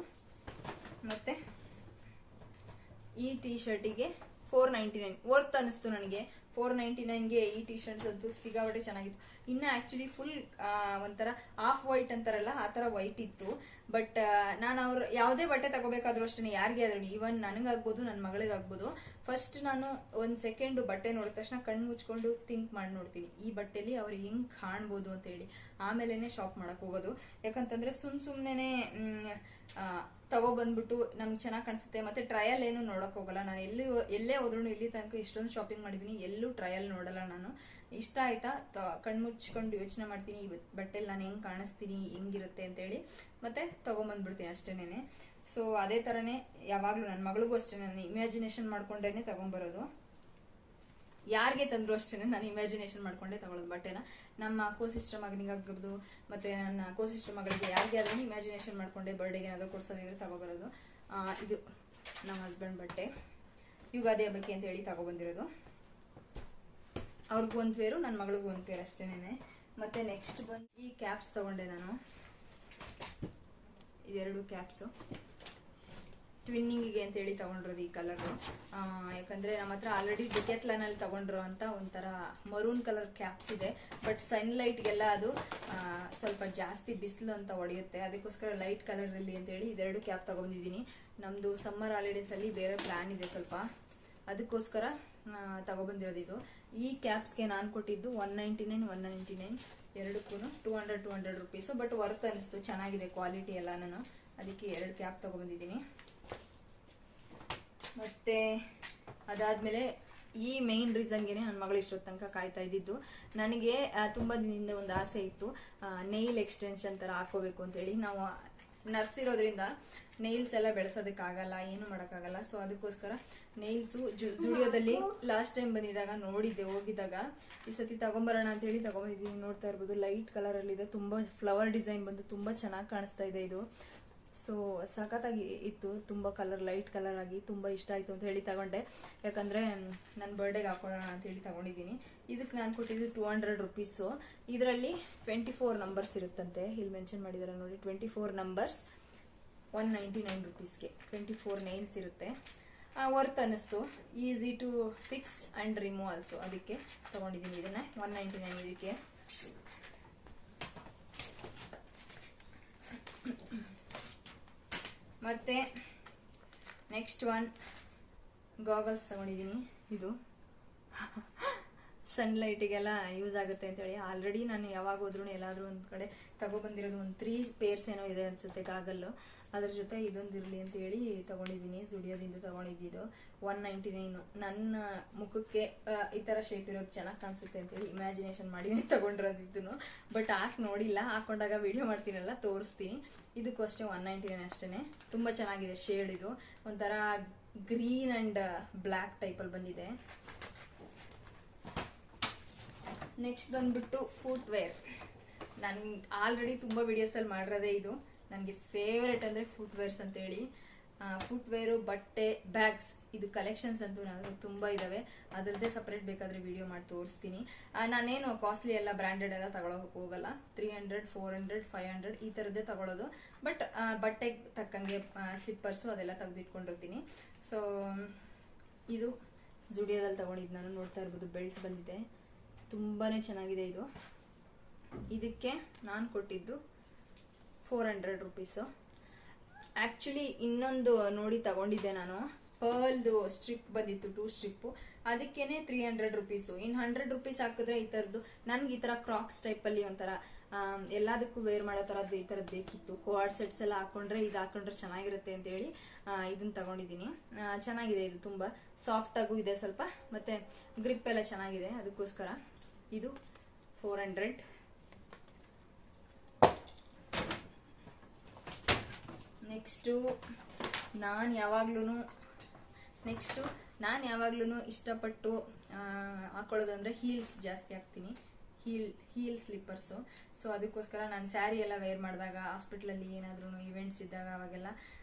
ಮತ್ತು ಈ ಟೀ ಶರ್ಟಿಗೆ 499 ವರ್ತ್ ಅನಿಸ್ತು ನನಗೆ. 499ಗೆ ಈ ಟೀ ಶರ್ಟ್ಸ್ ಅಂತೂ ಸಿಗಾಬಟ್ಟೆ ಚೆನ್ನಾಗಿತ್ತು. ಇನ್ನು ಆ್ಯಕ್ಚುಲಿ ಫುಲ್ ಒಂಥರ ಆಫ್ ವೈಟ್ ಅಂತಾರಲ್ಲ ಆ ಥರ ವೈಟ್ ಇತ್ತು. ಬಟ್ ನಾನು ಅವ್ರು ಯಾವುದೇ ಬಟ್ಟೆ ತಗೋಬೇಕಾದ್ರೂ ಅಷ್ಟೇ, ಯಾರಿಗೆ ಆದ್ರೂ, ಈವನ್ ನನಗಾಗ್ಬೋದು ನನ್ನ ಮಗಳಿಗಾಗ್ಬೋದು, ಫಸ್ಟ್ ನಾನು ಒಂದು ಸೆಕೆಂಡು ಬಟ್ಟೆ ನೋಡಿದ ತಕ್ಷಣ ಕಣ್ಣು ಮುಚ್ಕೊಂಡು ಥಿಂಕ್ ಮಾಡಿ ನೋಡ್ತೀನಿ ಈ ಬಟ್ಟೆಲಿ ಅವ್ರು ಹೆಂಗೆ ಕಾಣ್ಬೋದು ಅಂತೇಳಿ. ಆಮೇಲೆ ಶಾಪ್ ಮಾಡಕ್ಕೆ ಹೋಗೋದು. ಯಾಕಂತಂದರೆ ಸುಮ್ಮನೆ ತಗೊಬಂದ್ಬಿಟ್ಟು ನಮ್ಗೆ ಚೆನ್ನಾಗಿ ಕಾಣಿಸುತ್ತೆ. ಮತ್ತೆ ಟ್ರಯಲ್ ಏನು ನೋಡಕ್ ಹೋಗಲ್ಲ ನಾನು. ಎಲ್ಲೇ ಹೋದ್ರೂ ಇಲ್ಲಿ ತನಕ ಇಷ್ಟೊಂದು ಶಾಪಿಂಗ್ ಮಾಡಿದ್ದೀನಿ, ಎಲ್ಲೂ ಟ್ರಯಲ್ ನೋಡಲ್ಲ ನಾನು. ಇಷ್ಟ ಆಯ್ತಾ ಕಣ್ಮುಚ್ಕೊಂಡು ಯೋಚನೆ ಮಾಡ್ತೀನಿ ಈ ಬಟ್ಟೆಲಿ ನಾನು ಹೆಂಗೆ ಕಾಣಿಸ್ತೀನಿ, ಹೆಂಗಿರುತ್ತೆ ಅಂತೇಳಿ, ಮತ್ತೆ ತಗೊಂಬಂದ್ಬಿಡ್ತೀನಿ ಅಷ್ಟೇನೆ. ಸೊ ಅದೇ ಥರನೇ ಯಾವಾಗಲೂ ನನ್ನ ಮಗಳಿಗೂ ಅಷ್ಟೇ ನಾನು ಇಮ್ಯಾಜಿನೇಷನ್ ಮಾಡ್ಕೊಂಡೇನೆ ತಗೊಂಬರೋದು. ಯಾರಿಗೆ ತಂದ್ರು ಅಷ್ಟೇ ನಾನು ಇಮ್ಯಾಜಿನೇಷನ್ ಮಾಡ್ಕೊಂಡೆ ತಗೊಳ್ಳೋದು ಬಟ್ಟೆನ. ನಮ್ಮ ಕೋ ಸಿಸ್ಟರ್ ಮಗನಿಗಾಗ್ಬೋದು, ಮತ್ತೆ ನನ್ನ ಕೋ ಸಿಸ್ಟರ್ ಮಗಳಿಗೆ ಯಾರಿಗೆ ಆದ್ರೂ ಇಮ್ಯಾಜಿನೇಷನ್ ಮಾಡ್ಕೊಂಡೆ ಬರ್ಡೇಗೆ ಏನಾದರೂ ಕೊಡ್ಸೋದಿದ್ರೆ ತಗೊಬರೋದು. ಇದು ನಮ್ಮ ಹಸ್ಬೆಂಡ್ ಬಟ್ಟೆ, ಯುಗಾದಿ ಹಬ್ಬಕ್ಕೆ ಅಂತ ಹೇಳಿ ತಗೊಬಂದಿರೋದು. ಅವ್ರಿಗೂ ಒಂದು ಪೇರು, ನನ್ನ ಮಗಳಿಗೂ ಒಂದು ಪೇರು ಅಷ್ಟೇನೆ. ಮತ್ತೆ ನೆಕ್ಸ್ಟ್ ಬಂದು ಈ ಕ್ಯಾಪ್ಸ್ ತಗೊಂಡೆ ನಾನು. ಇದೆರಡು ಕ್ಯಾಪ್ಸು ಟ್ವಿನ್ನಿಂಗಿಗೆ ಅಂತ ಹೇಳಿ ತಗೊಂಡಿರೋದು ಈ ಕಲರು. ಯಾಕಂದ್ರೆ ನಮ್ಮ ಹತ್ರ ಆಲ್ರೆಡಿ ಡಿಕೆತ್ಲನಲ್ಲಿ ತಗೊಂಡ್ರು ಅಂತ ಒಂಥರ ಮರೂನ್ ಕಲರ್ ಕ್ಯಾಪ್ಸ್ ಇದೆ. ಬಟ್ ಸನ್ಲೈಟ್ಗೆಲ್ಲ ಅದು ಸ್ವಲ್ಪ ಜಾಸ್ತಿ ಬಿಸಿಲು ಅಂತ ಹೊಡೆಯುತ್ತೆ, ಅದಕ್ಕೋಸ್ಕರ ಲೈಟ್ ಕಲರ್ ಇರಲಿ ಅಂತ ಹೇಳಿ ಇದೆರಡು ಕ್ಯಾಪ್ ತಗೊಂಡಿದ್ದೀನಿ. ನಮ್ದು ಸಮ್ಮರ್ ಹಾಲಿಡೇಸ್ ಅಲ್ಲಿ ಬೇರೆ ಪ್ಲಾನ್ ಇದೆ ಸ್ವಲ್ಪ, ಅದಕ್ಕೋಸ್ಕರ ತಗೊಬಂದಿರೋದು ಇದು. ಈ ಕ್ಯಾಪ್ಸ್ಗೆ ನಾನು ಕೊಟ್ಟಿದ್ದು 199 ಎರಡಕ್ಕೂ 200 ರುಪೀಸು. ಬಟ್ ವರ್ತ್ ಅನಿಸ್ತು, ಚೆನ್ನಾಗಿದೆ ಕ್ವಾಲಿಟಿ ಎಲ್ಲ. ನಾನು ಅದಕ್ಕೆ 2 ಕ್ಯಾಪ್ ತಗೊಬಂದಿದ್ದೀನಿ. ಮತ್ತೆ ಅದಾದ್ಮೇಲೆ ಈ ಮೇನ್ ರೀಸನ್ಗೆ ನನ್ನ ಮಗಳು ಇಷ್ಟೊತ್ತು ತನಕ ಕಾಯ್ತಾ ಇದ್ದಿದ್ದು. ನನಗೆ ತುಂಬಾ ದಿನದಿಂದ ಒಂದು ಆಸೆ ಇತ್ತು, ನೈಲ್ ಎಕ್ಸ್ಟೆನ್ಷನ್ ತರ ಹಾಕೋಬೇಕು ಅಂತೇಳಿ. ನಾವು ನರ್ಸ್ ಇರೋದ್ರಿಂದ ನೈಲ್ಸ್ ಎಲ್ಲ ಬೆಳೆಸೋದಕ್ಕಾಗಲ್ಲ, ಏನು ಮಾಡೋಕ್ಕಾಗಲ್ಲ. ಸೊ ಅದಕ್ಕೋಸ್ಕರ ನೈಲ್ಸು ಜುಡಿಯೋದಲ್ಲಿ ಲಾಸ್ಟ್ ಟೈಮ್ ಬಂದಿದ್ದಾಗ ನೋಡಿದ್ದೆ, ಹೋಗಿದ್ದಾಗ ಈ ಸತಿ ತಗೊಂಬರೋಣ ಅಂತ ಹೇಳಿ ತಗೊಂಡಿದ್ದೀನಿ. ನೋಡ್ತಾ ಇರ್ಬೋದು ಲೈಟ್ ಕಲರ್ ಅಲ್ಲಿ ಇದೆ, ತುಂಬಾ ಫ್ಲವರ್ ಡಿಸೈನ್ ಬಂದು ತುಂಬಾ ಚೆನ್ನಾಗಿ ಕಾಣಿಸ್ತಾ ಇದೆ ಇದು. ಸೊ ಸಖತ್ತಾಗಿ ಇತ್ತು, ತುಂಬ ಕಲರ್ ಲೈಟ್ ಕಲರ್ ಆಗಿ ತುಂಬ ಇಷ್ಟ ಆಯಿತು ಅಂತ ಹೇಳಿ ತಗೊಂಡೆ. ಯಾಕಂದರೆ ನನ್ನ ಬರ್ಡೇಗೆ ಹಾಕೊಳ್ಳೋಣ ಅಂತ ಹೇಳಿ ತಗೊಂಡಿದ್ದೀನಿ. ಇದಕ್ಕೆ ನಾನು ಕೊಟ್ಟಿದ್ದು 200 ರುಪೀಸು. ಇದರಲ್ಲಿ 24 ನಂಬರ್ಸ್ ಇರುತ್ತಂತೆ, ಇಲ್ಲಿ ಮೆನ್ಷನ್ ಮಾಡಿದ್ದಾರೆ ನೋಡಿ, 24 ನಂಬರ್ಸ್ 199 ರುಪೀಸ್ಗೆ 24 ನೈಲ್ಸ್ ಇರುತ್ತೆ. ವರ್ತ್ ಅನ್ನಿಸ್ತು, easy to fix and remove also, ಅದಕ್ಕೆ ತಗೊಂಡಿದ್ದೀನಿ ಇದನ್ನು 199 ಇದಕ್ಕೆ. ಮತ್ತೆ ನೆಕ್ಸ್ಟ್ ಒನ್ ಗಾಗಲ್ಸ್ ತಗೊಂಡಿದ್ದೀನಿ. ಇದು ಸನ್ಲೈಟಿಗೆಲ್ಲ ಯೂಸ್ ಆಗುತ್ತೆ ಅಂತೇಳಿ ಆಲ್ರೆಡಿ ನಾನು ಯಾವಾಗ ಹೋದ್ರೂ ಎಲ್ಲಾದರೂ ಒಂದು ಕಡೆ ತಗೊಬಂದಿರೋದು. ಒಂದು 3 ಪೇರ್ಸ್ ಏನೋ ಇದೆ ಅನ್ಸುತ್ತೆ ಗಾಗಲ್ಲು, ಅದ್ರ ಜೊತೆ ಇದೊಂದು ಇರಲಿ ಅಂತ ಹೇಳಿ ತಗೊಂಡಿದ್ದೀನಿ. ಜುಡಿಯೋದಿಂದ ತಗೊಂಡಿದ್ದು 199. ನನ್ನ ಮುಖಕ್ಕೆ ಈ ಥರ ಶೇಪ್ ಇರೋದು ಚೆನ್ನಾಗಿ ಕಾಣಿಸುತ್ತೆ ಅಂತೇಳಿ ಇಮ್ಯಾಜಿನೇಷನ್ ಮಾಡಿನೇ ತಗೊಂಡಿರೋದಿದ್ದು. ಬಟ್ ನೋಡಿಲ್ಲ, ಹಾಕೊಂಡಾಗ ವಿಡಿಯೋ ಮಾಡ್ತೀನಲ್ಲ ತೋರಿಸ್ತೀನಿ. ಇದಕ್ಕೂ ಅಷ್ಟೇ 199 ಅಷ್ಟೇ. ತುಂಬ ಚೆನ್ನಾಗಿದೆ ಶೇಡ್, ಇದು ಒಂಥರ ಗ್ರೀನ್ ಆ್ಯಂಡ್ ಬ್ಲ್ಯಾಕ್ ಟೈಪಲ್ಲಿ ಬಂದಿದೆ. ನೆಕ್ಸ್ಟ್ ಬಂದ್ಬಿಟ್ಟು ಫುಟ್ವೇರ್. ನಾನು ಆಲ್ರೆಡಿ ತುಂಬ ವಿಡಿಯೋಸಲ್ಲಿ ಮಾಡಿರೋದೇ ಇದು. ನನಗೆ ಫೇವ್ರೆಟ್ ಅಂದರೆ ಫುಟ್ವೇರ್ಸ್ ಅಂತೇಳಿ. ಫುಟ್ವೇರು, ಬಟ್ಟೆ, ಬ್ಯಾಗ್ಸ್, ಇದು ಕಲೆಕ್ಷನ್ಸ್ ಅಂತೂ ನಾನು ತುಂಬ ಇದ್ದಾವೆ. ಅದರದ್ದೇ ಸಪ್ರೇಟ್ ಬೇಕಾದರೆ ವಿಡಿಯೋ ಮಾಡಿ ತೋರಿಸ್ತೀನಿ. ನಾನೇನು ಕಾಸ್ಟ್ಲಿ ಎಲ್ಲ ಬ್ರ್ಯಾಂಡೆಡ್ ಎಲ್ಲ ತಗೊಳಕ್ಕೆ ಹೋಗಲ್ಲ. 300, 400, 500 ಈ ಥರದ್ದೇ ತಗೊಳ್ಳೋದು. ಬಟ್ ಬಟ್ಟೆಗೆ ತಕ್ಕಂಗೆ ಸ್ಲಿಪ್ಪರ್ಸು ಅದೆಲ್ಲ ತೆಗೆದಿಟ್ಕೊಂಡಿರ್ತೀನಿ. ಸೊ ಇದು ಜುಡಿಯೋದಲ್ಲಿ ತಗೊಂಡಿದ್ದು ನಾನು. ನೋಡ್ತಾ ಇರ್ಬೋದು ಬೆಲ್ಟ್ ಬಂದಿದೆ, ತುಂಬಾ ಚೆನ್ನಾಗಿದೆ ಇದು. ಇದಕ್ಕೆ ನಾನು ಕೊಟ್ಟಿದ್ದು 400 ರುಪೀಸು. ಆ್ಯಕ್ಚುಲಿ ಇನ್ನೊಂದು ನೋಡಿ ತಗೊಂಡಿದ್ದೆ ನಾನು, ಪರ್ಲ್ದು ಸ್ಟ್ರಿಪ್ ಬಂದಿತ್ತು, 2 ಸ್ಟ್ರಿಪ್ಪು, ಅದಕ್ಕೇನೆ 300 ರುಪೀಸು. ಇನ್ನು 100 ರುಪೀಸ್ ಹಾಕಿದ್ರೆ ಈ ಥರದ್ದು ನನಗೆ ಈ ಥರ ಕ್ರಾಕ್ಸ್ ಟೈಪಲ್ಲಿ ಒಂಥರ ಎಲ್ಲದಕ್ಕೂ ವೇರ್ ಮಾಡೋ ಥರದ್ದು ಈ ಥರದ್ದು ಬೇಕಿತ್ತು. ಕೋಆರ್ಡ್ ಸೆಟ್ಸ್ ಎಲ್ಲ ಹಾಕೊಂಡ್ರೆ ಇದು ಹಾಕೊಂಡ್ರೆ ಚೆನ್ನಾಗಿರುತ್ತೆ ಅಂತೇಳಿ ಇದನ್ನು ತಗೊಂಡಿದ್ದೀನಿ. ಚೆನ್ನಾಗಿದೆ ಇದು, ತುಂಬ ಸಾಫ್ಟಾಗೂ ಇದೆ ಸ್ವಲ್ಪ, ಮತ್ತು ಗ್ರಿಪ್ ಎಲ್ಲ ಚೆನ್ನಾಗಿದೆ, ಅದಕ್ಕೋಸ್ಕರ ಇದು 400. ನೆಕ್ಸ್ಟು ನಾನು ಯಾವಾಗ್ಲೂ ಇಷ್ಟಪಟ್ಟು ಹಾಕೊಳ್ಳೋದು ಅಂದರೆ ಹೀಲ್ಸ್ ಜಾಸ್ತಿ ಹಾಕ್ತೀನಿ, ಹೀಲ್ ಸ್ಲಿಪ್ಪರ್ಸು. ಸೊ ಅದಕ್ಕೋಸ್ಕರ ನಾನು ಸ್ಯಾರಿ ಎಲ್ಲ ವೇರ್ ಮಾಡಿದಾಗ, ಹಾಸ್ಪಿಟ್ಲಲ್ಲಿ ಏನಾದ್ರೂ ಇವೆಂಟ್ಸ್ ಇದ್ದಾಗ ಅವಾಗೆಲ್ಲ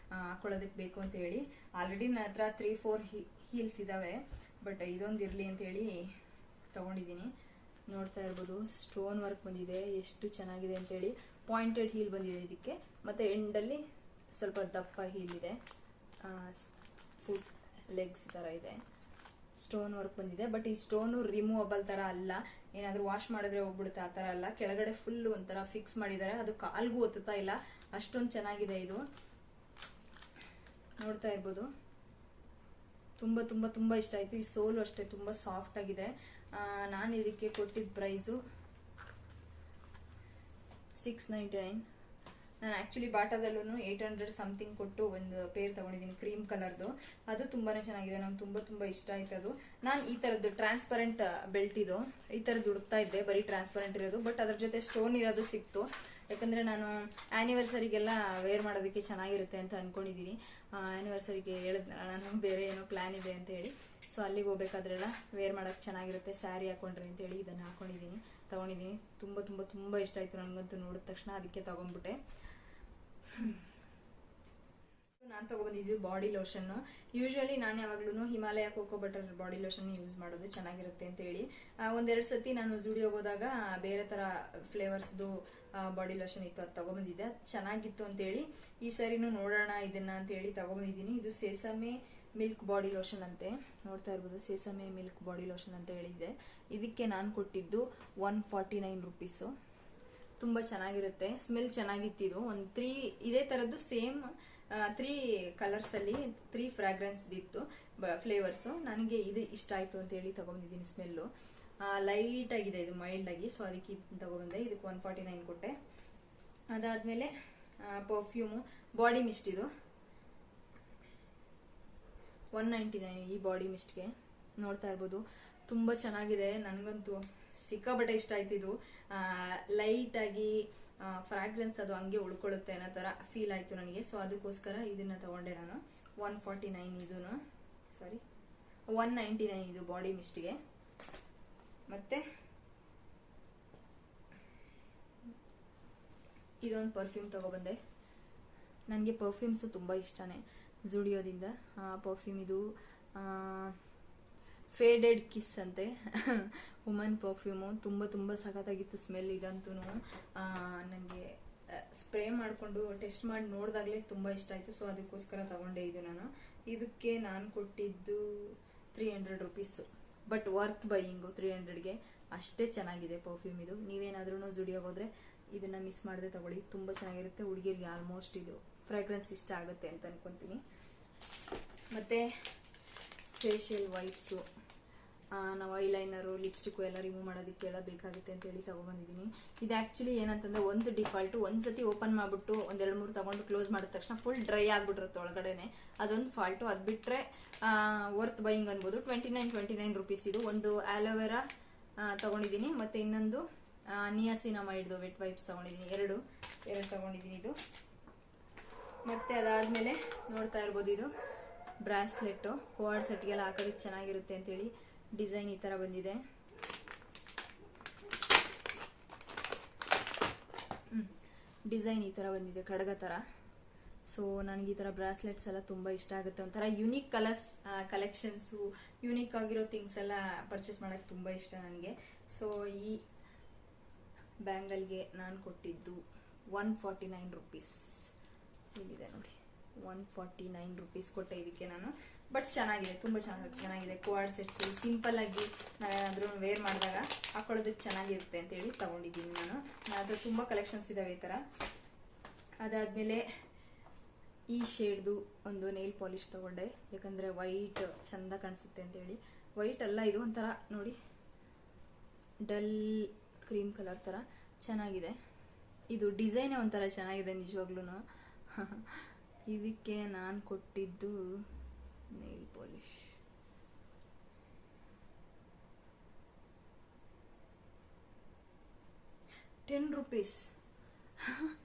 ಹಾಕೊಳ್ಳೋದಕ್ಕೆ ಬೇಕು ಅಂತ ಹೇಳಿ ಆಲ್ರೆಡಿ ನನ್ನ ಹತ್ರ 3-4 ಹೀಲ್ಸ್ ಇದ್ದಾವೆ. ಬಟ್ ಇದೊಂದು ಇರಲಿ ಅಂತೇಳಿ ತಗೊಂಡಿದ್ದೀನಿ. ನೋಡ್ತಾ ಇರ್ಬೋದು ಸ್ಟೋನ್ ವರ್ಕ್ ಬಂದಿದೆ, ಎಷ್ಟು ಚೆನ್ನಾಗಿದೆ ಅಂತೇಳಿ. ಪಾಯಿಂಟೆಡ್ ಹೀಲ್ ಬಂದಿದೆ ಇದಕ್ಕೆ. ಮತ್ತು ಎಂಡಲ್ಲಿ ಸ್ವಲ್ಪ ದಪ್ಪ ಹೀಲ್ ಇದೆ. ಫುಟ್ ಲೆಗ್ಸ್ ಥರ ಇದೆ. ಸ್ಟೋನ್ ವರ್ಕ್ ಬಂದಿದೆ. ಬಟ್ ಈ ಸ್ಟೋನು ರಿಮೂವಬಲ್ ಥರ ಅಲ್ಲ, ಏನಾದರೂ ವಾಶ್ ಮಾಡಿದ್ರೆ ಹೋಗ್ಬಿಡುತ್ತೆ ಆ ಥರ ಅಲ್ಲ. ಕೆಳಗಡೆ ಫುಲ್ ಒಂಥರ ಫಿಕ್ಸ್ ಮಾಡಿದ್ದಾರೆ. ಅದು ಕಾಲ್ಗೂ ಒತ್ತುತ್ತಾ ಇಲ್ಲ, ಅಷ್ಟೊಂದು ಚೆನ್ನಾಗಿದೆ ಇದು. ನೋಡ್ತಾ ಇರ್ಬೋದು. ತುಂಬ ತುಂಬ ತುಂಬ ಇಷ್ಟ ಆಯಿತು. ಈ ಸೋಲು ಅಷ್ಟೇ ತುಂಬ ಸಾಫ್ಟ್ ಆಗಿದೆ. ನಾನು ಇದಕ್ಕೆ ಕೊಟ್ಟಿದ್ದ ಪ್ರೈಸು 699. ನಾನು ಆ್ಯಕ್ಚುಲಿ ಬಾಟಾದಲ್ಲೂ 800 ಸಮಥಿಂಗ್ ಕೊಟ್ಟು ಒಂದು ಪೇರ್ ತೊಗೊಂಡಿದ್ದೀನಿ ಕ್ರೀಮ್ ಕಲರ್ದು. ಅದು ತುಂಬಾ ಚೆನ್ನಾಗಿದೆ, ನಂಗೆ ತುಂಬ ತುಂಬ ಇಷ್ಟ ಆಯ್ತು ಅದು. ನಾನು ಈ ಥರದ್ದು ಟ್ರಾನ್ಸ್ಪರೆಂಟ್ ಬೆಲ್ಟ್ ಇದು ಈ ಥರದ್ದು ಹುಡುಕ್ತಾ ಇದ್ದೆ, ಬರೀ ಟ್ರಾನ್ಸ್ಪರೆಂಟ್ ಇರೋದು. ಬಟ್ ಅದ್ರ ಜೊತೆ ಸ್ಟೋನ್ ಇರೋದು ಸಿಕ್ತು. ಯಾಕಂದರೆ ನಾನು ಆ್ಯನಿವರ್ಸರಿಗೆಲ್ಲ ವೇರ್ ಮಾಡೋದಕ್ಕೆ ಚೆನ್ನಾಗಿರುತ್ತೆ ಅಂತ ಅಂದ್ಕೊಂಡಿದ್ದೀನಿ. ಆ್ಯನಿವರ್ಸರಿಗೆ ಹೇಳಿದ್ನಲ್ಲ ನಾನು ಬೇರೆ ಏನೋ ಪ್ಲ್ಯಾನ್ ಇದೆ ಅಂತ ಹೇಳಿ. ಸೊ ಅಲ್ಲಿಗೆ ಹೋಗ್ಬೇಕಾದ್ರೆಲ್ಲ ವೇರ್ ಮಾಡೋಕ್ಕೆ ಚೆನ್ನಾಗಿರುತ್ತೆ, ಸ್ಯಾರಿ ಹಾಕೊಂಡ್ರಿ ಅಂತೇಳಿ ಇದನ್ನು ತೊಗೊಂಡಿದ್ದೀನಿ. ತುಂಬ ತುಂಬ ತುಂಬ ಇಷ್ಟ ಆಯಿತು ನನಗಂತೂ ನೋಡಿದ ತಕ್ಷಣ, ಅದಕ್ಕೆ ತೊಗೊಂಡ್ಬಿಟ್ಟೆ. ನಾನು ತೊಗೊಬಂದಿದ್ದು ಬಾಡಿ ಲೋಷನ್ನು. ಯೂಶ್ವಲಿ ನಾನು ಯಾವಾಗ್ಲೂ Himalaya cocoa butter body lotion use ಮಾಡೋದು, ಚೆನ್ನಾಗಿರುತ್ತೆ ಅಂತ ಹೇಳಿ. ಒಂದೆರಡು ಸತಿ ನಾನು ಝೂಡಿಯೋಗೆ ಹೋದಾಗ ಬೇರೆ ಥರ ಫ್ಲೇವರ್ಸ್ದು ಬಾಡಿ ಲೋಷನ್ ಇತ್ತು, ಅದು ತೊಗೊಬಂದಿದ್ದೆ. ಅದು ಚೆನ್ನಾಗಿತ್ತು ಅಂತೇಳಿ ಈ ಸರಿನೂ ನೋಡೋಣ ಇದನ್ನ ಅಂತೇಳಿ ತೊಗೊಬಂದಿದ್ದೀನಿ. ಇದು ಸೇಸಮೆ ಮಿಲ್ಕ್ ಬಾಡಿ ಲೋಷನ್ ಅಂತೆ, ನೋಡ್ತಾ ಇರ್ಬೋದು. ಸೇಸಮೆ ಮಿಲ್ಕ್ ಬಾಡಿ ಲೋಷನ್ ಅಂತ ಹೇಳಿದೆ. ಇದಕ್ಕೆ ನಾನು ಕೊಟ್ಟಿದ್ದು 149 ರುಪೀಸು. ತುಂಬ ಚೆನ್ನಾಗಿರುತ್ತೆ, ಸ್ಮೆಲ್ ಚೆನ್ನಾಗಿತ್ತಿದು. ಒಂದು 3 ಇದೇ ಥರದ್ದು ಸೇಮ್ 3 ಕಲರ್ಸಲ್ಲಿ 3 ಫ್ರಾಗ್ರೆನ್ಸ್ ಇತ್ತು ಫ್ಲೇವರ್ಸು. ನನಗೆ ಇದು ಇಷ್ಟ ಆಯಿತು ಅಂತೇಳಿ ತೊಗೊಂಡಿದ್ದೀನಿ. ಸ್ಮೆಲ್ಲು ಲೈಟ್ ಆಗಿದೆ, ಇದು ಮೈಲ್ಡ್ ಆಗಿ. ಸೊ ಅದಕ್ಕೆ ಇದು ತೊಗೊಬಂದೆ. ಇದಕ್ಕೆ 149 ಕೊಟ್ಟೆ. ಅದಾದಮೇಲೆ ಪರ್ಫ್ಯೂಮು ಬಾಡಿ ಮಿಸ್ಟ್, ಇದು 199 ಈ ಬಾಡಿ ಮಿಸ್ಟ್ಗೆ. ನೋಡ್ತಾ ಇರ್ಬೋದು, ತುಂಬ ಚೆನ್ನಾಗಿದೆ. ನನಗಂತೂ ಸಿಕ್ಕಾಬಟ್ಟೆ ಇಷ್ಟ ಆಯ್ತು ಇದು. ಲೈಟಾಗಿ ಫ್ರಾಗ್ರೆನ್ಸ್ ಅದು ಹಂಗೆ ಉಳ್ಕೊಳ್ಳುತ್ತೆ ಅನ್ನೋ ಥರ ಫೀಲ್ ಆಯಿತು ನನಗೆ. ಸೊ ಅದಕ್ಕೋಸ್ಕರ ಇದನ್ನು ತೊಗೊಂಡೆ ನಾನು. 149 ಇದೂ, ಸಾರಿ 199 ಇದು ಬಾಡಿ ಮಿಸ್ಟ್ಗೆ. ಮತ್ತು ಇದೊಂದು ಪರ್ಫ್ಯೂಮ್ ತೊಗೊಬಂದೆ. ನನಗೆ ಪರ್ಫ್ಯೂಮ್ಸು ತುಂಬ ಇಷ್ಟನೇ. ಝೂಡಿಯೋದಿಂದ ಪರ್ಫ್ಯೂಮ್ ಇದು ಫೇಡೆಡ್ ಕಿಸ್ ಅಂತೆ, ವುಮನ್ ಪರ್ಫ್ಯೂಮು. ತುಂಬ ತುಂಬ ಸಖತ್ತಾಗಿತ್ತು ಸ್ಮೆಲ್. ಇದಂತೂ ನನಗೆ ಸ್ಪ್ರೇ ಮಾಡಿಕೊಂಡು ಟೆಸ್ಟ್ ಮಾಡಿ ನೋಡಿದಾಗಲೇ ತುಂಬ ಇಷ್ಟ ಆಯಿತು. ಸೊ ಅದಕ್ಕೋಸ್ಕರ ತೊಗೊಂಡೆ ಇದು ನಾನು. ಇದಕ್ಕೆ ನಾನು ಕೊಟ್ಟಿದ್ದು 300 ರುಪೀಸು. ಬಟ್ ವರ್ತ್ ಬೈಯಿಂಗು 300ಗೆ. ಅಷ್ಟೇ ಚೆನ್ನಾಗಿದೆ ಪರ್ಫ್ಯೂಮ್ ಇದು. ನೀವೇನಾದ್ರೂ ಝೂಡಿಯೋಗೆ ಹೋದರೆ ಇದನ್ನು ಮಿಸ್ ಮಾಡದೆ ತೊಗೊಳ್ಳಿ, ತುಂಬ ಚೆನ್ನಾಗಿರುತ್ತೆ. ಹುಡುಗಿರಿಗೆ ಆಲ್ಮೋಸ್ಟ್ ಇದು ಫ್ರಾಗ್ರೆನ್ಸ್ ಇಷ್ಟ ಆಗುತ್ತೆ ಅಂತ ಅನ್ಕೊತೀನಿ. ಮತ್ತು ಫೇಶಿಯಲ್ ವೈಪ್ಸು, ನಾವು ಐಲೈನರು ಲಿಪ್ಸ್ಟಿಕ್ಕು ಎಲ್ಲ ರಿಮೂವ್ ಮಾಡೋದಕ್ಕೆಲ್ಲ ಬೇಕಾಗುತ್ತೆ ಅಂತೇಳಿ ತೊಗೊಬಂದಿದ್ದೀನಿ. ಇದು ಆ್ಯಕ್ಚುಲಿ ಏನಂತಂದರೆ ಒಂದು ಡಿಫಾಲ್ಟು, ಒಂದು ಸತಿ ಓಪನ್ ಮಾಡಿಬಿಟ್ಟು 1-2-3 ತೊಗೊಂಡು ಕ್ಲೋಸ್ ಮಾಡಿದ ತಕ್ಷಣ ಫುಲ್ ಡ್ರೈ ಆಗಿಬಿಟ್ಟಿರುತ್ತೆ ಒಳಗಡೆನೆ. ಅದೊಂದು ಫಾಲ್ಟು. ಅದು ಬಿಟ್ಟರೆ ವರ್ತ್ ಬೈಯಿಂಗ್ ಅನ್ಬೋದು. 29 ರುಪೀಸ್ ಇದು. ಒಂದು ಆಲೋವೆರಾ ತೊಗೊಂಡಿದ್ದೀನಿ, ಮತ್ತು ಇನ್ನೊಂದು ನಿಯಾಸಿನಮೈಡ್ದು ವೆಟ್ ವೈಪ್ಸ್ ತೊಗೊಂಡಿದ್ದೀನಿ. ಎರಡು ತೊಗೊಂಡಿದ್ದೀನಿ ಇದು. ಮತ್ತು ಅದಾದಮೇಲೆ ನೋಡ್ತಾ ಇರ್ಬೋದು, ಇದು ಬ್ರಾಸ್ಲೆಟ್ಟು ಕೋಆರ್ಡ್ ಸೆಟ್ಗೆಲ್ಲ ಹಾಕೋದಕ್ಕೆ ಚೆನ್ನಾಗಿರುತ್ತೆ ಅಂತೇಳಿ ಡಿಸೈನ್ ಈ ಥರ ಬಂದಿದೆ. ಡಿಸೈನ್ ಈ ಥರ ಬಂದಿದೆ, ಕಡಗ ಥರ. ಸೊ ನನಗೆ ಈ ಥರ ಬ್ರಾಸ್ಲೆಟ್ಸ್ ಎಲ್ಲ ತುಂಬ ಇಷ್ಟ ಆಗುತ್ತೆ. ಒಂಥರ ಯುನೀಕ್ ಕಲೆಕ್ಷನ್ಸು, ಯುನೀಕ್ ಆಗಿರೋ ಥಿಂಗ್ಸ್ ಎಲ್ಲ ಪರ್ಚೇಸ್ ಮಾಡೋಕ್ಕೆ ತುಂಬ ಇಷ್ಟ ನನಗೆ. ಸೊ ಈ ಬ್ಯಾಂಗಲ್ಗೆ ನಾನು ಕೊಟ್ಟಿದ್ದು 149 ರುಪೀಸ್. ಇಲ್ಲಿದೆ ನೋಡಿ, 149 ರುಪೀಸ್ ಕೊಟ್ಟೆ ಇದಕ್ಕೆ ನಾನು. ಬಟ್ ಚೆನ್ನಾಗಿದೆ, ತುಂಬ ಚೆನ್ನಾಗಿದೆ. ಕೋಆರ್ಡ್ ಸೆಟ್ಸು ಸಿಂಪಲ್ ಆಗಿ ನಾವೇನಾದ್ರೂ ವೇರ್ ಮಾಡಿದಾಗ ಹಾಕೊಳ್ಳೋದಕ್ಕೆ ಚೆನ್ನಾಗಿರುತ್ತೆ ಅಂತೇಳಿ ತೊಗೊಂಡಿದ್ದೀನಿ ನಾನು. ಅದು ತುಂಬ ಕಲೆಕ್ಷನ್ಸ್ ಇದ್ದಾವೆ ಈ ಥರ. ಅದಾದಮೇಲೆ ಈ ಶೇಡ್ದು ಒಂದು ನೇಲ್ ಪಾಲಿಶ್ ತೊಗೊಂಡೆ, ಯಾಕಂದರೆ ವೈಟ್ ಚೆಂದ ಕಾಣಿಸುತ್ತೆ ಅಂತೇಳಿ. ವೈಟ್ ಅಲ್ಲ, ಇದು ಒಂಥರ ನೋಡಿ ಡಲ್ ಕ್ರೀಮ್ ಕಲರ್ ಥರ ಚೆನ್ನಾಗಿದೆ. ಇದು ಡಿಸೈನೇ ಒಂಥರ ಚೆನ್ನಾಗಿದೆ ನಿಜವಾಗ್ಲೂ. ಇದಕ್ಕೆ ನಾನು ಕೊಟ್ಟಿದ್ದು ನೇಲ್ ಪಾಲಿಶ್ ₹10.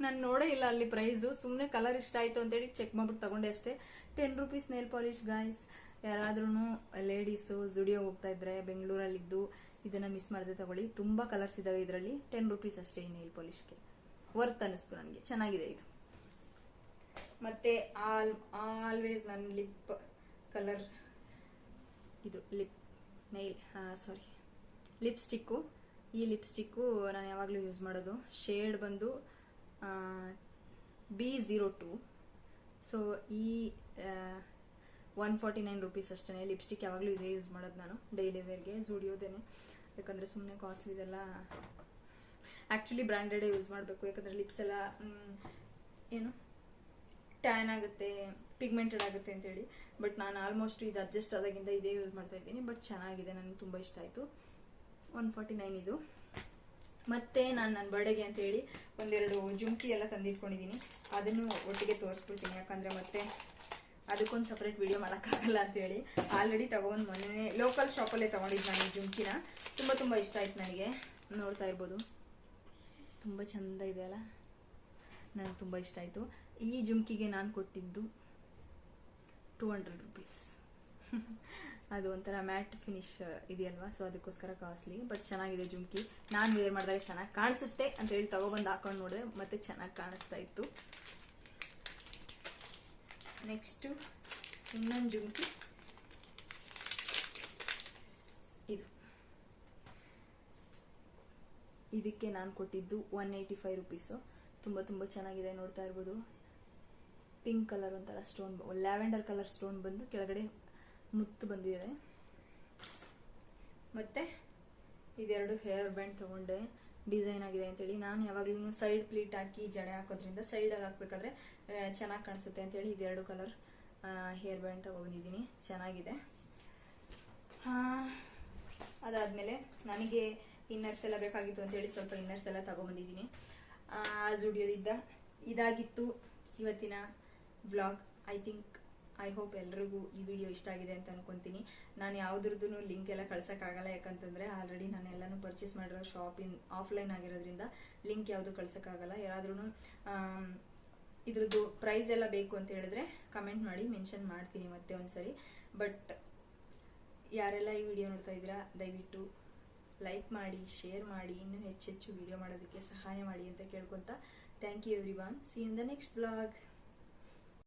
ನಾನು ನೋಡೇ ಇಲ್ಲ ಅಲ್ಲಿ ಪ್ರೈಸು, ಸುಮ್ಮನೆ ಕಲರ್ ಇಷ್ಟ ಆಯಿತು ಅಂತೇಳಿ ಚೆಕ್ ಮಾಡ್ಬಿಟ್ಟು ತಗೊಂಡೆ ಅಷ್ಟೇ. ₹10 ನೇಲ್ ಪಾಲಿಶ್ ಗಾಯ್ಸ್. ಯಾರಾದ್ರೂ ಲೇಡೀಸು ಝುಡಿಯೋ ಹೋಗ್ತಾ ಇದ್ರೆ ಬೆಂಗಳೂರಲ್ಲಿದ್ದು ಇದನ್ನು ಮಿಸ್ ಮಾಡದೆ ತಗೊಳ್ಳಿ. ತುಂಬ ಕಲರ್ಸ್ ಇದ್ದಾವೆ ಇದರಲ್ಲಿ. ₹10 ಅಷ್ಟೇ ಈ ನೇಲ್ ಪಾಲಿಶ್ಗೆ. ವರ್ತ್ ಅನ್ನಿಸ್ತು ನನಗೆ, ಚೆನ್ನಾಗಿದೆ ಇದು. ಮತ್ತು ಆಲ್ವೇಸ್ ನನ್ನ ಲಿಪ್ ಕಲರ್ ಇದು ಲಿಪ್ಸ್ಟಿಕ್ಕು. ಈ ಲಿಪ್ಸ್ಟಿಕ್ಕು ನಾನು ಯಾವಾಗಲೂ ಯೂಸ್ ಮಾಡೋದು. ಶೇಡ್ ಬಂದು B02. ಸೊ ಈ 149 ರುಪೀಸ್ ಅಷ್ಟೇ. ಲಿಪ್ಸ್ಟಿಕ್ ಯಾವಾಗಲೂ ಇದೇ ಯೂಸ್ ಮಾಡೋದು ನಾನು ಡೈಲಿ ವೇರ್ಗೆ, ಝೂಡಿಯೋದೇನೆ. ಯಾಕಂದರೆ ಸುಮ್ಮನೆ ಕಾಸ್ಟ್ಲಿ ಇದೆಲ್ಲ ಆ್ಯಕ್ಚುಲಿ ಬ್ರ್ಯಾಂಡೆಡೇ ಯೂಸ್ ಮಾಡಬೇಕು. ಯಾಕಂದರೆ ಲಿಪ್ಸ್ ಎಲ್ಲ ಏನು ಟ್ಯಾನ್ ಆಗುತ್ತೆ, ಪಿಗ್ಮೆಂಟೆಡ್ ಆಗುತ್ತೆ ಅಂತೇಳಿ. ಬಟ್ ನಾನು ಆಲ್ಮೋಸ್ಟ್ ಇದು ಅಡ್ಜಸ್ಟ್ ಆದಾಗಿಂದ ಇದೇ ಯೂಸ್ ಮಾಡ್ತಾ ಇದ್ದೀನಿ. ಬಟ್ ಚೆನ್ನಾಗಿದೆ, ನನಗೆ ತುಂಬ ಇಷ್ಟ ಆಯಿತು. 149 ಇದು. ಮತ್ತೆ ನಾನು ನನ್ನ ಬರ್ಡೇಗೆ ಅಂತೇಳಿ ಒಂದೆರಡು ಜುಮ್ಕಿ ಎಲ್ಲ ತಂದಿಟ್ಕೊಂಡಿದ್ದೀನಿ. ಅದನ್ನು ಒಟ್ಟಿಗೆ ತೋರಿಸ್ಬಿಡ್ತೀನಿ, ಯಾಕಂದರೆ ಮತ್ತೆ ಅದಕ್ಕೊಂದು ಸಪ್ರೇಟ್ ವಿಡಿಯೋ ಮಾಡೋಕ್ಕಾಗಲ್ಲ ಅಂತೇಳಿ. ಆಲ್ರೆಡಿ ತೊಗೊಂಡು ಮೊನ್ನೆ ಲೋಕಲ್ ಶಾಪಲ್ಲೇ ತೊಗೊಂಡಿದ್ದು ನಾನು ಈ ಜುಮ್ಕಿನ. ತುಂಬ ತುಂಬ ಇಷ್ಟ ಆಯ್ತು ನನಗೆ. ನೋಡ್ತಾ ಇರ್ಬೋದು, ತುಂಬ ಚೆಂದ ಇದೆ ಅಲ್ಲ, ನನಗೆ ತುಂಬ ಇಷ್ಟ ಆಯಿತು. ಈ ಜುಮ್ಕಿಗೆ ನಾನು ಕೊಟ್ಟಿದ್ದು 200 ರುಪೀಸ್. ಅದು ಒಂಥರ ಮ್ಯಾಟ್ ಫಿನಿಶ್ ಇದೆಯಲ್ವಾ, ಸೊ ಅದಕ್ಕೋಸ್ಕರ ಕಾಸ್ಟ್ಲಿ. ಬಟ್ ಚೆನ್ನಾಗಿದೆ ಜುಮ್ಕಿ. ನಾನು ವೇರ್ ಮಾಡಿದಾಗ ಚೆನ್ನಾಗಿ ಕಾಣಿಸುತ್ತೆ ಅಂತೇಳಿ ತಗೊಬಂದು ಹಾಕೊಂಡು ನೋಡಿದೆ, ಮತ್ತೆ ಚೆನ್ನಾಗಿ ಕಾಣಿಸ್ತಾ ಇತ್ತು. ನೆಕ್ಸ್ಟು ಇನ್ನೊಂದು ಜುಮ್ಕಿ ಇದು. ಇದಕ್ಕೆ ನಾನು ಕೊಟ್ಟಿದ್ದು 185 ರುಪೀಸು. ತುಂಬ ತುಂಬ ಚೆನ್ನಾಗಿದೆ, ನೋಡ್ತಾ ಇರ್ಬೋದು. ಪಿಂಕ್ ಕಲರ್ ಒಂಥರ ಸ್ಟೋನ್, ಲ್ಯಾವೆಂಡರ್ ಕಲರ್ ಸ್ಟೋನ್ ಬಂದು ಕೆಳಗಡೆ ಮುತ್ತು ಬಂದಿದೆ. ಮತ್ತು ಇದೆರಡು ಹೇರ್ ಬ್ಯಾಂಡ್ ತೊಗೊಂಡೆ, ಡಿಸೈನ್ ಆಗಿದೆ ಅಂತೇಳಿ. ನಾನು ಯಾವಾಗಲೂ ಸೈಡ್ ಪ್ಲೀಟ್ ಹಾಕಿ ಜಡೆ ಹಾಕೋದ್ರಿಂದ ಸೈಡಾಗಿ ಹಾಕಬೇಕಾದ್ರೆ ಚೆನ್ನಾಗಿ ಕಾಣಿಸುತ್ತೆ ಅಂತೇಳಿ ಇದೆರಡು ಕಲರ್ ಹೇರ್ ಬ್ಯಾಂಡ್ ತೊಗೊಬಂದಿದ್ದೀನಿ. ಚೆನ್ನಾಗಿದೆ. ಅದಾದಮೇಲೆ ನನಗೆ ಇನ್ನರ್ಸ್ ಎಲ್ಲ ಬೇಕಾಗಿತ್ತು ಅಂತೇಳಿ ಸ್ವಲ್ಪ ಇನ್ನರ್ಸ್ ಎಲ್ಲ ತೊಗೊಬಂದಿದ್ದೀನಿ ಝುಡಿಯೋದಿದ್ದ. ಇದಾಗಿತ್ತು ಇವತ್ತಿನ ವ್ಲಾಗ್. ಐ ಹೋಪ್ ಎಲ್ರಿಗೂ ಈ ವಿಡಿಯೋ ಇಷ್ಟ ಆಗಿದೆ ಅಂತ ಅನ್ಕೊಂತೀನಿ. ನಾನು ಯಾವುದ್ರದ್ದು ಲಿಂಕ್ ಎಲ್ಲ ಕಳ್ಸೋಕ್ಕಾಗಲ್ಲ, ಯಾಕಂತಂದರೆ ಆಲ್ರೆಡಿ ನಾನು ಎಲ್ಲನೂ ಪರ್ಚೇಸ್ ಮಾಡಿರೋ ಶಾಪಿಂಗ್ ಆಫ್ಲೈನ್ ಆಗಿರೋದ್ರಿಂದ ಲಿಂಕ್ ಯಾವುದು ಕಳ್ಸೋಕ್ಕಾಗಲ್ಲ. ಯಾರಾದ್ರೂ ಇದ್ರದ್ದು ಪ್ರೈಸ್ ಎಲ್ಲ ಬೇಕು ಅಂತ ಹೇಳಿದ್ರೆ ಕಮೆಂಟ್ ಮಾಡಿ, ಮೆನ್ಷನ್ ಮಾಡ್ತೀನಿ ಮತ್ತೆ ಒಂದ್ಸರಿ. ಬಟ್ ಯಾರೆಲ್ಲ ಈ ವಿಡಿಯೋ ನೋಡ್ತಾ ಇದ್ದೀರಾ ದಯವಿಟ್ಟು ಲೈಕ್ ಮಾಡಿ, ಶೇರ್ ಮಾಡಿ, ಇನ್ನೂ ಹೆಚ್ಚೆಚ್ಚು ವಿಡಿಯೋ ಮಾಡೋದಕ್ಕೆ ಸಹಾಯ ಮಾಡಿ ಅಂತ ಕೇಳ್ಕೊತಾ thank you everyone. See in the next blog.